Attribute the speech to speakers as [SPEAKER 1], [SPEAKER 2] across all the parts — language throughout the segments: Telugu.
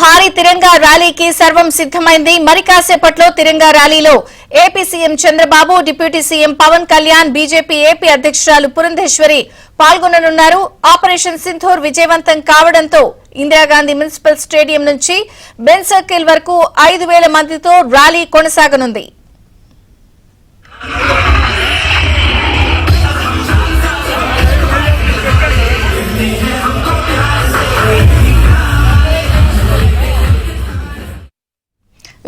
[SPEAKER 1] భారీ తిరంగా ర్యాలీకి సర్వం సిద్ధమైంది. మరి కాసేపట్లో తిరంగా ర్యాలీలో AP CM Chandrababu, deputy CM Pawan Kalyan, BJP AP అధ్యక్షురాలు పురంధేశ్వరి పాల్గొననున్నారు. ఆపరేషన్ సింధూర్ విజయవంతం కావడంతో ఇందిరాగాంధీ మున్సిపల్ స్టేడియం నుంచి బెన్ సర్కిల్ వరకు 5,000 మందితో ర్యాలీ కొనసాగనుంది.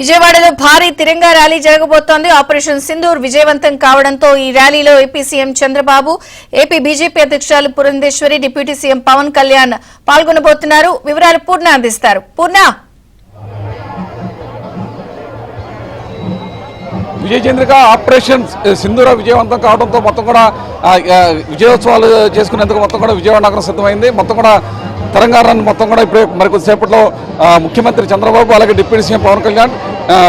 [SPEAKER 1] విజయవాడలో భారీ తిరంగా ర్యాలీ జరగబోతోంది. ఆపరేషన్ సింధూర్ విజయవంతం కావడంతో ఈ ర్యాలీలో AP CM Chandrababu, AP BJP అధ్యక్షురాలు పురంధేశ్వరి, డిప్యూటీ సీఎం పవన్ కళ్యాణ్ పాల్గొనబోతున్నారు. వివరాలు పూర్ణ అందిస్తారు. పూర్ణ,
[SPEAKER 2] విజయచంద్రిక ఆపరేషన్ సింధూర విజయవంతం కావడంతో మొత్తం కూడా విజయోత్సవాలు చేసుకునేందుకు మొత్తం కూడా విజయవాడ నగరం సిద్ధమైంది. మొత్తం కూడా తెలంగాణ మొత్తం కూడా ఇప్పుడే మరికొద్దిసేపట్లో ముఖ్యమంత్రి చంద్రబాబు, అలాగే deputy CM Pawan Kalyan,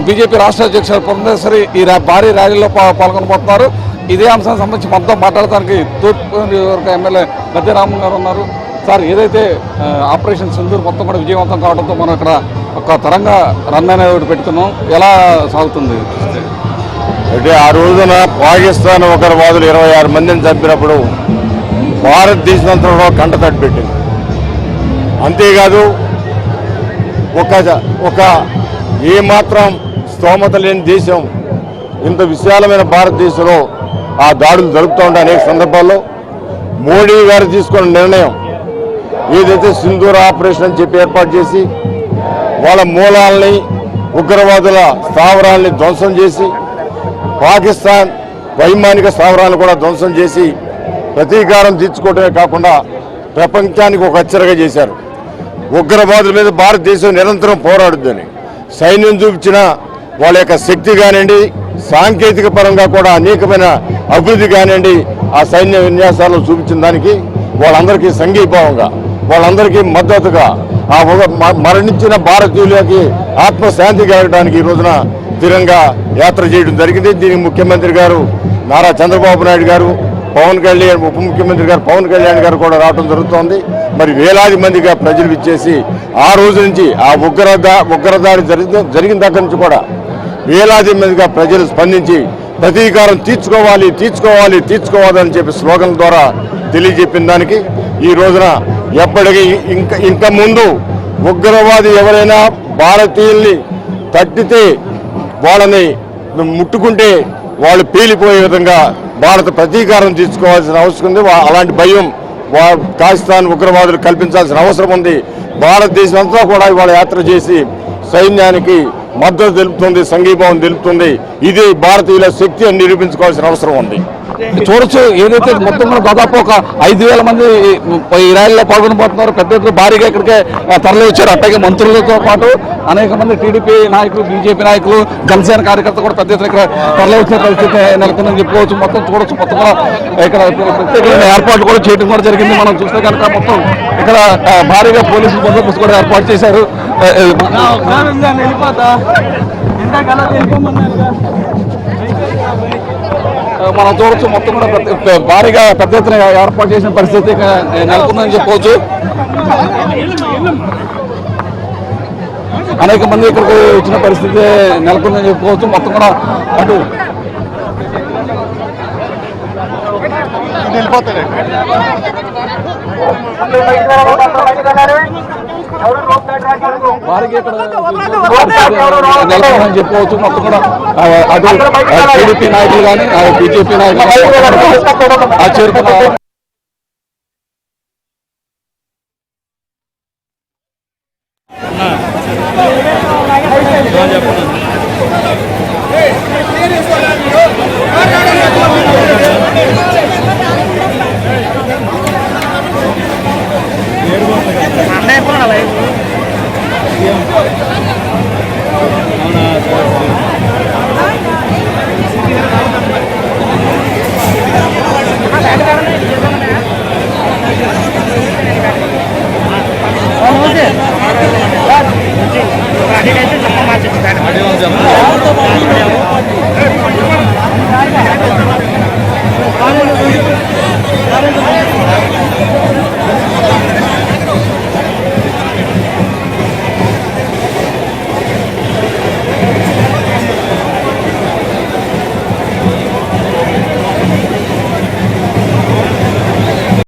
[SPEAKER 2] BJP రాష్ట్ర అధ్యక్షుడు పురంధేశ్వరి ఈ భారీ ర్యాలీలో పాల్గొనబోతున్నారు. ఇదే అంశానికి సంబంధించి మొత్తం మాట్లాడటానికి తూర్పు నియోజకవర్గ ఎమ్మెల్యే గద్దె రామన్ గారు ఉన్నారు. సార్, ఏదైతే ఆపరేషన్ సింధూర్ మొత్తం కూడా విజయవంతం కావడంతో మనం ఇక్కడ ఒక తరంగా రన్ అనేది పెట్టుకున్నాం, ఎలా సాగుతుంది?
[SPEAKER 3] అంటే ఆ రోజున పాకిస్తాన్ ఉగ్రవాదులు 26 మందిని చంపినప్పుడు భారతదేశంతో కంట తట్టు పెట్టింది. అంతేకాదు ఒక ఏమాత్రం స్తోమత లేని దేశం ఇంత విశాలమైన భారతదేశంలో ఆ దాడులు జరుపుతూ ఉండే అనేక సందర్భాల్లో మోడీ గారు తీసుకున్న నిర్ణయం ఏదైతే సింధూర్ ఆపరేషన్ అని చెప్పి ఏర్పాటు చేసి వాళ్ళ మూలాలని, ఉగ్రవాదుల స్థావరాలని ధ్వంసం చేసి, పాకిస్తాన్ వైమానిక స్థావరాలను కూడా ధ్వంసం చేసి ప్రతీకారం తీర్చుకోవడమే కాకుండా ప్రపంచానికి ఒక హెచ్చరిక చేశారు. ఉగ్రవాదుల మీద భారతదేశం నిరంతరం పోరాడుద్దని సైన్యం చూపించిన వాళ్ళ యొక్క శక్తి కానివ్వండి, సాంకేతిక పరంగా కూడా అనేకమైన అభివృద్ధి కానివ్వండి, ఆ సైన్య విన్యాసాలను చూపించిన దానికి వాళ్ళందరికీ సంఘీభావంగా, వాళ్ళందరికీ మద్దతుగా ఆ మరణించిన భారతీయులకి ఆత్మశాంతి కలగడానికి ఈ రోజున తిరంగా యాత్ర చేయడం జరిగింది. దీనికి ముఖ్యమంత్రి గారు నారా చంద్రబాబు నాయుడు గారు, పవన్ కళ్యాణ్, ఉప ముఖ్యమంత్రి గారు పవన్ కళ్యాణ్ గారు కూడా రావడం జరుగుతోంది. మరి వేలాది మందిగా ప్రజలు ఇచ్చేసి ఆ రోజు నుంచి ఆ ఉగ్రదాడి జరిగిన దగ్గర నుంచి కూడా వేలాది మందిగా ప్రజలు స్పందించి ప్రతీకారం తీర్చుకోవాలని చెప్పి స్లోగన్ ద్వారా తెలియజెప్పిన దానికి ఈ రోజున ఎప్పటికీ ఇంకా ముందు ఉగ్రవాది ఎవరైనా భారతీయుల్ని తట్టితే, వాళ్ళని ముట్టుకుంటే వాళ్ళు పేలిపోయే విధంగా భారత ప్రతీకారం తీర్చుకోవాల్సిన అవసరం ఉంది. అలాంటి భయం పాకిస్తాన్ ఉగ్రవాదులు కల్పించాల్సిన అవసరం ఉంది. భారతదేశం అంతా కూడా ఇవాళ యాత్ర చేసి సైన్యానికి మద్దతు తెలుపుతుంది, సంఘీభావం తెలుపుతుంది. ఇది భారతీయుల శక్తి అని నిరూపించుకోవాల్సిన అవసరం ఉంది.
[SPEAKER 2] చూడొచ్చు, ఏదైతే మొత్తం దాదాపు ఒక 5,000 మంది ఈ ర్యాలీలో పాల్గొనబోతున్నారు. పెద్ద ఎత్తున భారీగా ఇక్కడికే తరలి వచ్చారు. అట్లాగే మంత్రులతో పాటు అనేక మంది టీడీపీ నాయకులు, బీజేపీ నాయకులు, జనసేన కార్యకర్తలు కూడా పెద్ద ఎత్తున ఇక్కడ తరలి వచ్చే పరిస్థితి నెలకొందని చెప్పుకోవచ్చు. మొత్తం చూడొచ్చు, మొత్తం కూడా ఇక్కడ ప్రత్యేకమైన ఏర్పాట్లు కూడా చేయడం కూడా జరిగింది. మనం చూస్తే కనుక మొత్తం ఇక్కడ భారీగా పోలీసులు బందోబస్తు కూడా ఏర్పాటు చేశారు. మనం చూడొచ్చు, మొత్తం కూడా భారీగా పెద్ద ఎత్తున ఏర్పాటు చేసిన పరిస్థితి నెలకొందని చెప్పుకోవచ్చు. అనేక మంది ఇక్కడికి వచ్చిన పరిస్థితి నెలకొందని చెప్పుకోవచ్చు. మొత్తం కూడా అటు భారీగా ఇక్కడ నెలకొందని చెప్పుకోవచ్చు. మొత్తం కూడా అటు టీడీపీ నాయకులు కానీ, బీజేపీ నాయకులు చేరుకున్నారు.
[SPEAKER 4] అన్నయ్య